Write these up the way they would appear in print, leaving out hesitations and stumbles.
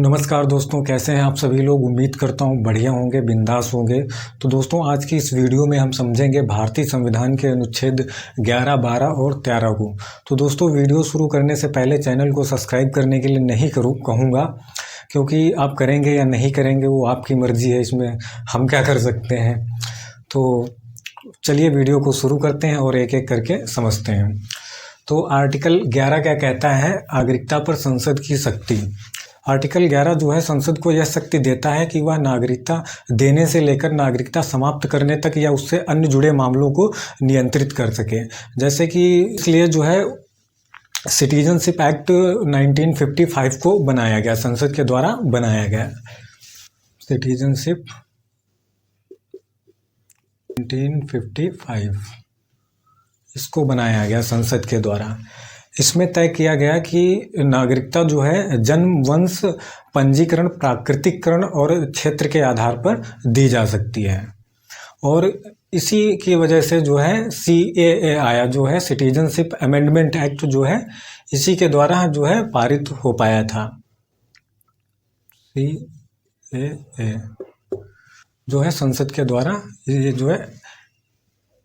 नमस्कार दोस्तों, कैसे हैं आप सभी लोग। उम्मीद करता हूँ बढ़िया होंगे, बिंदास होंगे। तो दोस्तों, आज की इस वीडियो में हम समझेंगे भारतीय संविधान के अनुच्छेद 11, 12 और 13 को। तो दोस्तों, वीडियो शुरू करने से पहले चैनल को सब्सक्राइब करने के लिए नहीं कहूँगा, क्योंकि आप करेंगे या नहीं करेंगे वो आपकी मर्ज़ी है, इसमें हम क्या कर सकते हैं। तो चलिए वीडियो को शुरू करते हैं और एक एक करके समझते हैं। तो आर्टिकल 11 क्या कहता है? नागरिकता पर संसद की शक्ति। आर्टिकल 11 जो है संसद को यह शक्ति देता है कि वह नागरिकता देने से लेकर नागरिकता समाप्त करने तक या उससे अन्य जुड़े मामलों को नियंत्रित कर सके। जैसे कि इसलिए जो है सिटीजनशिप एक्ट 1955 को बनाया गया, संसद के द्वारा बनाया गया। सिटीजनशिप 1955 इसको बनाया गया संसद के द्वारा। इसमें तय किया गया कि नागरिकता जो है जन्म, वंश, पंजीकरण, प्राकृतिकरण और क्षेत्र के आधार पर दी जा सकती है। और इसी की वजह से जो है CAA आया, जो है सिटीजनशिप अमेंडमेंट एक्ट, जो है इसी के द्वारा जो है पारित हो पाया था। CAA जो है संसद के द्वारा ये जो है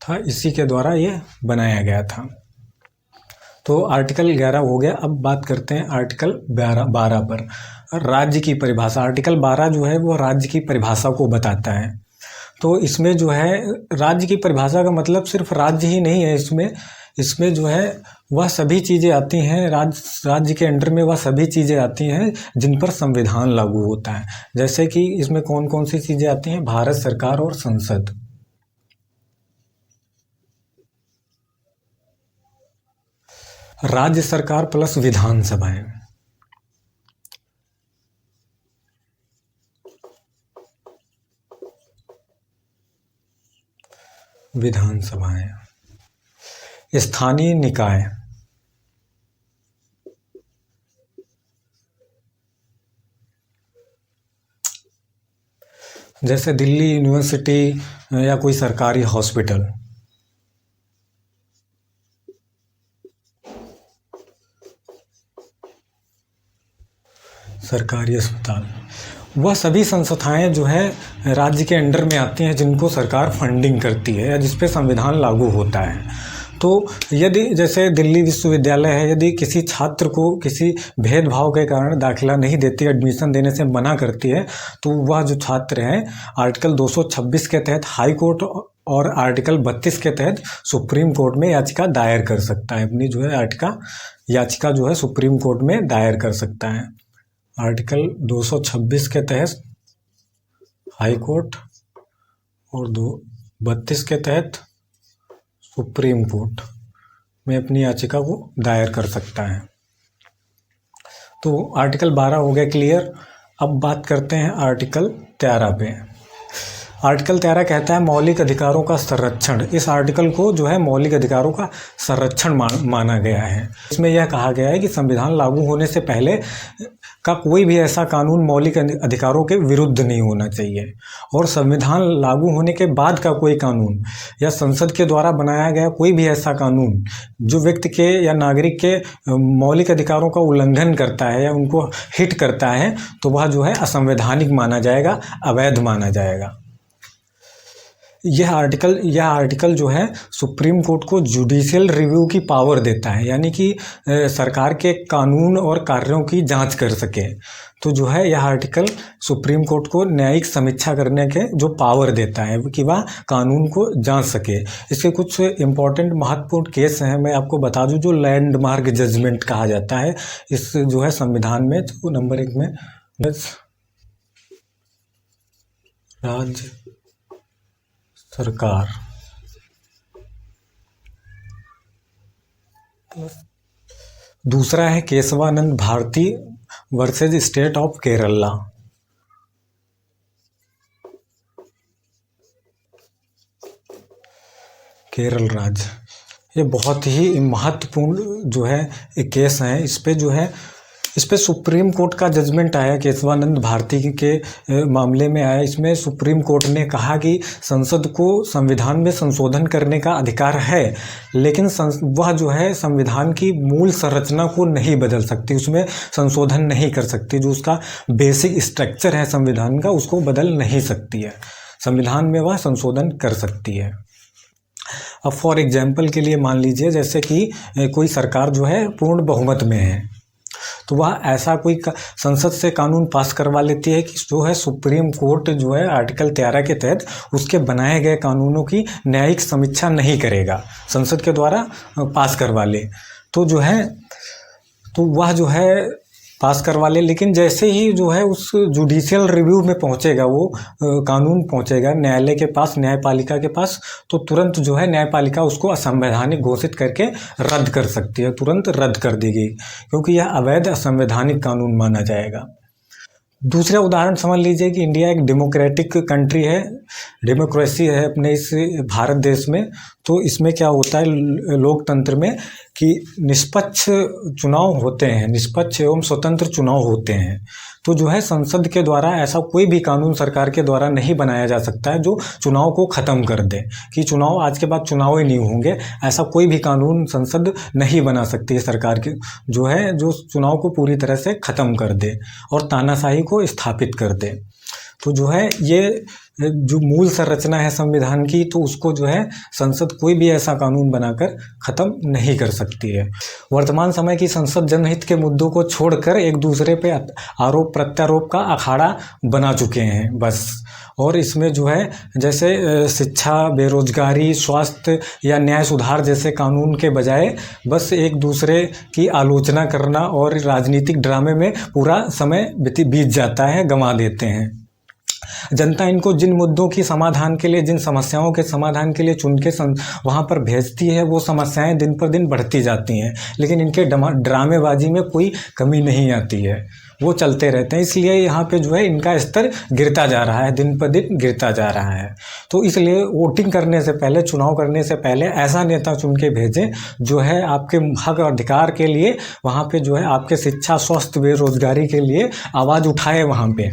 था, इसी के द्वारा ये बनाया गया था। तो आर्टिकल 11 हो गया। अब बात करते हैं आर्टिकल 12 पर, राज्य की परिभाषा। आर्टिकल 12 जो है वो राज्य की परिभाषा को बताता है। तो इसमें जो है राज्य की परिभाषा का मतलब सिर्फ राज्य ही नहीं है, इसमें जो है वह सभी चीज़ें आती हैं, राज्य के अंडर में वह सभी चीज़ें आती हैं जिन पर संविधान लागू होता है। जैसे कि इसमें कौन कौन सी चीज़ें आती हैं? भारत सरकार और संसद, राज्य सरकार प्लस विधानसभाएं, स्थानीय निकाय, जैसे दिल्ली यूनिवर्सिटी या कोई सरकारी हॉस्पिटल, सरकारी अस्पताल। वह सभी संस्थाएं जो है राज्य के अंडर में आती हैं जिनको सरकार फंडिंग करती है या जिस पे संविधान लागू होता है। तो यदि जैसे दिल्ली विश्वविद्यालय है, यदि किसी छात्र को किसी भेदभाव के कारण दाखिला नहीं देती, एडमिशन देने से मना करती है, तो वह जो छात्र हैं आर्टिकल 226 के तहत हाई कोर्ट और आर्टिकल 32 के तहत सुप्रीम कोर्ट में याचिका दायर कर सकता है। अपनी जो है याचिका जो है सुप्रीम कोर्ट में दायर कर सकता है। आर्टिकल 226 के तहत हाई कोर्ट और 32 के तहत सुप्रीम कोर्ट में अपनी याचिका को दायर कर सकता है। तो आर्टिकल 12 हो गया क्लियर। अब बात करते हैं आर्टिकल 13 पे। आर्टिकल 13 कहता है मौलिक अधिकारों का संरक्षण। इस आर्टिकल को जो है मौलिक अधिकारों का संरक्षण माना गया है। इसमें यह कहा गया है कि संविधान लागू होने से पहले का कोई भी ऐसा कानून मौलिक अधिकारों के विरुद्ध नहीं होना चाहिए, और संविधान लागू होने के बाद का कोई कानून या संसद के द्वारा बनाया गया कोई भी ऐसा कानून जो व्यक्ति के या नागरिक के मौलिक अधिकारों का उल्लंघन करता है या उनको हिट करता है, तो वह जो है असंवैधानिक माना जाएगा, अवैध माना जाएगा। यह आर्टिकल जो है सुप्रीम कोर्ट को जुडिशियल रिव्यू की पावर देता है, यानी कि सरकार के कानून और कार्यों की जांच कर सके। तो जो है यह आर्टिकल सुप्रीम कोर्ट को न्यायिक समीक्षा करने के जो पावर देता है कि वह कानून को जांच सके। इसके कुछ इम्पोर्टेंट महत्वपूर्ण केस हैं, मैं आपको बता दूं, जो लैंडमार्क जजमेंट कहा जाता है इस जो है संविधान में। तो नंबर 1 में राज्य सरकार, दूसरा है Kesavananda Bharati versus state of Kerala, Kerala राज्य। ये बहुत ही महत्वपूर्ण जो है एक केस है। इस पे जो है इस पे सुप्रीम कोर्ट का जजमेंट आया, केशवानंद भारती के मामले में आया। इसमें सुप्रीम कोर्ट ने कहा कि संसद को संविधान में संशोधन करने का अधिकार है, लेकिन वह जो है संविधान की मूल संरचना को नहीं बदल सकती, उसमें संशोधन नहीं कर सकती। जो उसका बेसिक स्ट्रक्चर है संविधान का, उसको बदल नहीं सकती है। संविधान में वह संशोधन कर सकती है। अब फॉर एग्जाम्पल के लिए मान लीजिए जैसे कि कोई सरकार जो है पूर्ण बहुमत में है, तो वह ऐसा कोई संसद से कानून पास करवा लेती है कि जो है सुप्रीम कोर्ट जो है आर्टिकल 13 के तहत उसके बनाए गए कानूनों की न्यायिक समीक्षा नहीं करेगा, संसद के द्वारा पास करवा ले तो जो है तो वह जो है पास करवा ले। लेकिन जैसे ही जो है उस जुडिशियल रिव्यू में पहुंचेगा, वो कानून पहुंचेगा न्यायालय के पास, न्यायपालिका के पास, तो तुरंत जो है न्यायपालिका उसको असंवैधानिक घोषित करके रद्द कर सकती है, तुरंत रद्द कर देगी, क्योंकि यह अवैध असंवैधानिक कानून माना जाएगा। दूसरा उदाहरण समझ लीजिए कि इंडिया एक डेमोक्रेटिक कंट्री है, डेमोक्रेसी है अपने इस भारत देश में। तो इसमें क्या होता है लोकतंत्र में कि निष्पक्ष चुनाव होते हैं, निष्पक्ष एवं स्वतंत्र चुनाव होते हैं। तो जो है संसद के द्वारा ऐसा कोई भी कानून सरकार के द्वारा नहीं बनाया जा सकता है जो चुनाव को ख़त्म कर दे, कि चुनाव आज के बाद चुनाव ही नहीं होंगे, ऐसा कोई भी कानून संसद नहीं बना सकती है सरकार की, जो है जो चुनाव को पूरी तरह से ख़त्म कर दे और तानाशाही को स्थापित कर दे। तो जो है ये जो मूल संरचना है संविधान की, तो उसको जो है संसद कोई भी ऐसा कानून बनाकर ख़त्म नहीं कर सकती है। वर्तमान समय की संसद जनहित के मुद्दों को छोड़कर एक दूसरे पे आरोप प्रत्यारोप का अखाड़ा बना चुके हैं बस। और इसमें जो है जैसे शिक्षा, बेरोजगारी, स्वास्थ्य या न्याय सुधार जैसे कानून के बजाय बस एक दूसरे की आलोचना करना और राजनीतिक ड्रामे में पूरा समय बीत जाता है, गंवा देते हैं। जनता इनको जिन मुद्दों की समाधान के लिए, जिन समस्याओं के समाधान के लिए चुन के वहाँ पर भेजती है, वो समस्याएं दिन पर दिन बढ़ती जाती हैं, लेकिन इनके ड्रामेबाजी में कोई कमी नहीं आती है, वो चलते रहते हैं। इसलिए यहाँ पे जो है इनका स्तर गिरता जा रहा है, दिन पर दिन गिरता जा रहा है। तो इसलिए वोटिंग करने से पहले, चुनाव करने से पहले ऐसा नेता चुन के भेजें जो है आपके हक और अधिकार के लिए वहाँ पे जो है आपके शिक्षा, स्वास्थ्य, बेरोजगारी के लिए आवाज़ उठाए वहाँ पे।